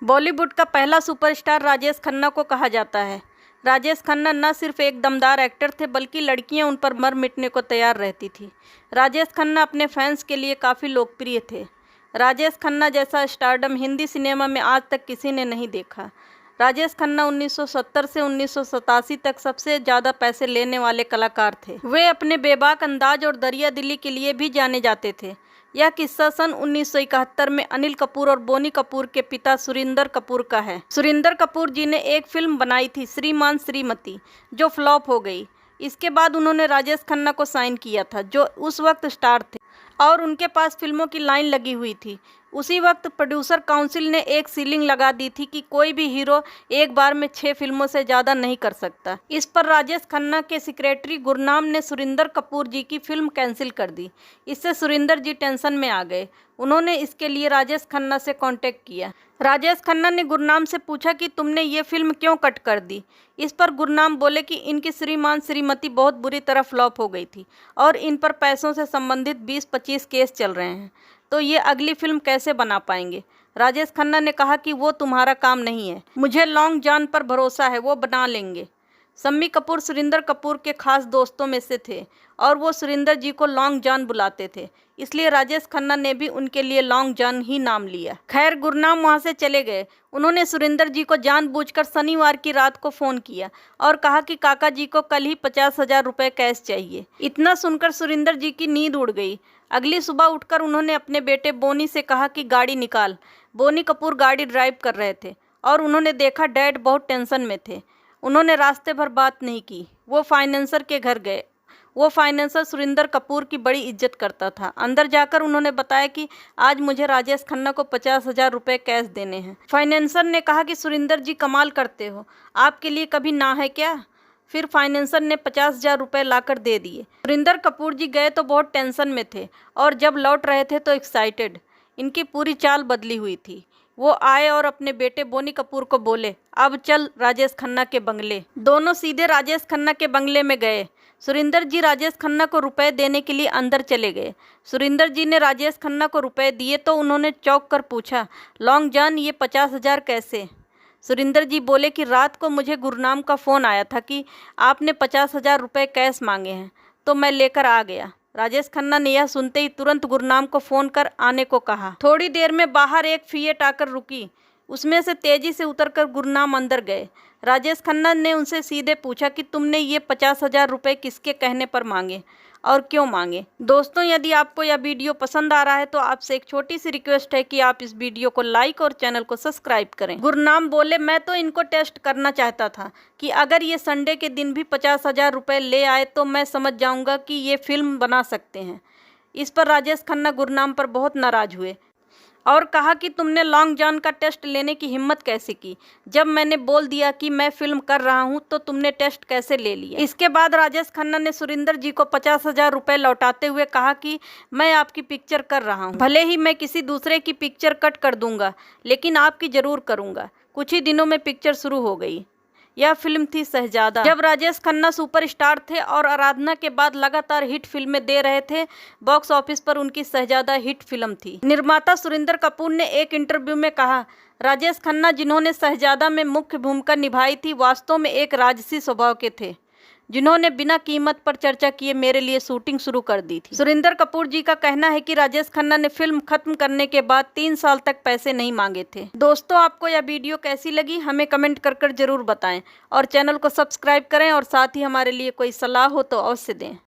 बॉलीवुड का पहला सुपरस्टार राजेश खन्ना को कहा जाता है। राजेश खन्ना न सिर्फ एक दमदार एक्टर थे बल्कि लड़कियां उन पर मर मिटने को तैयार रहती थी। राजेश खन्ना अपने फैंस के लिए काफ़ी लोकप्रिय थे। राजेश खन्ना जैसा स्टारडम हिंदी सिनेमा में आज तक किसी ने नहीं देखा। राजेश खन्ना 1970 से 1987 तक सबसे ज़्यादा पैसे लेने वाले कलाकार थे। वे अपने बेबाक अंदाज और दरिया दिली के लिए भी जाने जाते थे। यह किस्सा सन 1971 में अनिल कपूर और बोनी कपूर के पिता सुरिंदर कपूर का है। सुरिंदर कपूर जी ने एक फिल्म बनाई थी श्रीमान श्रीमती, जो फ्लॉप हो गई। इसके बाद उन्होंने राजेश खन्ना को साइन किया था, जो उस वक्त स्टार थे और उनके पास फिल्मों की लाइन लगी हुई थी। उसी वक्त प्रोड्यूसर काउंसिल ने एक सीलिंग लगा दी थी कि कोई भी हीरो एक बार में 6 फिल्मों से ज़्यादा नहीं कर सकता। इस पर राजेश खन्ना के सेक्रेटरी गुरनाम ने सुरिंदर कपूर जी की फिल्म कैंसिल कर दी। इससे सुरिंदर जी टेंशन में आ गए। उन्होंने इसके लिए राजेश खन्ना से कांटेक्ट किया। राजेश खन्ना ने गुरनाम से पूछा कि तुमने ये फिल्म क्यों कट कर दी। इस पर गुरनाम बोले कि इनकी श्रीमान श्रीमती बहुत बुरी तरह फ्लॉप हो गई थी और इन पर पैसों से संबंधित 20-25 केस चल रहे हैं, तो ये अगली फिल्म कैसे बना पाएंगे। राजेश खन्ना ने कहा कि वो तुम्हारा काम नहीं है, मुझे लॉन्ग जॉन पर भरोसा है, वो बना लेंगे। शम्मी कपूर सुरिंदर कपूर के खास दोस्तों में से थे और वो सुरिंदर जी को लॉन्ग जॉन बुलाते थे, इसलिए राजेश खन्ना ने भी उनके लिए लॉन्ग जॉन ही नाम लिया। खैर, गुरनाम वहाँ से चले गए। उन्होंने सुरिंदर जी को जानबूझकर शनिवार की रात को फ़ोन किया और कहा कि काका जी को कल ही 50,000 रुपये कैश चाहिए। इतना सुनकर सुरिंदर जी की नींद उड़ गई। अगली सुबह उठकर उन्होंने अपने बेटे बोनी से कहा कि गाड़ी निकाल। बोनी कपूर गाड़ी ड्राइव कर रहे थे और उन्होंने देखा डैड बहुत टेंशन में थे। उन्होंने रास्ते भर बात नहीं की। वो फाइनेंसर के घर गए। वो फाइनेंसर सुरिंदर कपूर की बड़ी इज्जत करता था। अंदर जाकर उन्होंने बताया कि आज मुझे राजेश खन्ना को 50,000 रुपये कैश देने हैं। फाइनेंसर ने कहा कि सुरिंदर जी कमाल करते हो, आपके लिए कभी ना है क्या। फिर फाइनेंसर ने 50,000 रुपये लाकर दे दिए। सुरिंदर कपूर जी गए तो बहुत टेंशन में थे और जब लौट रहे थे तो एक्साइटेड। इनकी पूरी चाल बदली हुई थी। वो आए और अपने बेटे बोनी कपूर को बोले, अब चल राजेश खन्ना के बंगले। दोनों सीधे राजेश खन्ना के बंगले में गए। सुरिंदर जी राजेश खन्ना को रुपए देने के लिए अंदर चले गए। सुरिंदर जी ने राजेश खन्ना को रुपए दिए तो उन्होंने चौंक कर पूछा, लॉन्ग जॉन ये 50,000 कैसे। सुरिंदर जी बोले कि रात को मुझे गुरनाम का फ़ोन आया था कि आपने 50,000 रुपये कैश मांगे हैं, तो मैं लेकर आ गया। राजेश खन्ना ने यह सुनते ही तुरंत गुरनाम को फ़ोन कर आने को कहा। थोड़ी देर में बाहर एक फिएट आकर रुकी। उसमें से तेज़ी से उतरकर गुरनाम अंदर गए। राजेश खन्ना ने उनसे सीधे पूछा कि तुमने ये 50,000 रुपये किसके कहने पर मांगे और क्यों मांगे। दोस्तों, यदि आपको यह वीडियो पसंद आ रहा है तो आपसे एक छोटी सी रिक्वेस्ट है कि आप इस वीडियो को लाइक और चैनल को सब्सक्राइब करें। गुरनाम बोले, मैं तो इनको टेस्ट करना चाहता था कि अगर ये संडे के दिन भी 50,000 रुपये ले आए तो मैं समझ जाऊंगा कि ये फिल्म बना सकते हैं। इस पर राजेश खन्ना गुरनाम पर बहुत नाराज़ हुए और कहा कि तुमने लॉन्ग जॉन का टेस्ट लेने की हिम्मत कैसे की। जब मैंने बोल दिया कि मैं फिल्म कर रहा हूं तो तुमने टेस्ट कैसे ले लिया। इसके बाद राजेश खन्ना ने सुरिंदर जी को 50,000 रुपये लौटाते हुए कहा कि मैं आपकी पिक्चर कर रहा हूं, भले ही मैं किसी दूसरे की पिक्चर कट कर दूंगा लेकिन आपकी ज़रूर करूंगा। कुछ ही दिनों में पिक्चर शुरू हो गई। यह फिल्म थी शहजादा। जब राजेश खन्ना सुपरस्टार थे और आराधना के बाद लगातार हिट फिल्में दे रहे थे, बॉक्स ऑफिस पर उनकी शहजादा हिट फिल्म थी। निर्माता सुरिंदर कपूर ने एक इंटरव्यू में कहा, राजेश खन्ना जिन्होंने शहजादा में मुख्य भूमिका निभाई थी वास्तव में एक राजसी स्वभाव के थे, जिन्होंने बिना कीमत पर चर्चा किए मेरे लिए शूटिंग शुरू कर दी थी। सुरिंदर कपूर जी का कहना है कि राजेश खन्ना ने फिल्म खत्म करने के बाद 3 साल तक पैसे नहीं मांगे थे। दोस्तों, आपको यह वीडियो कैसी लगी हमें कमेंट कर जरूर बताएं और चैनल को सब्सक्राइब करें और साथ ही हमारे लिए कोई सलाह हो तो अवश्य दें।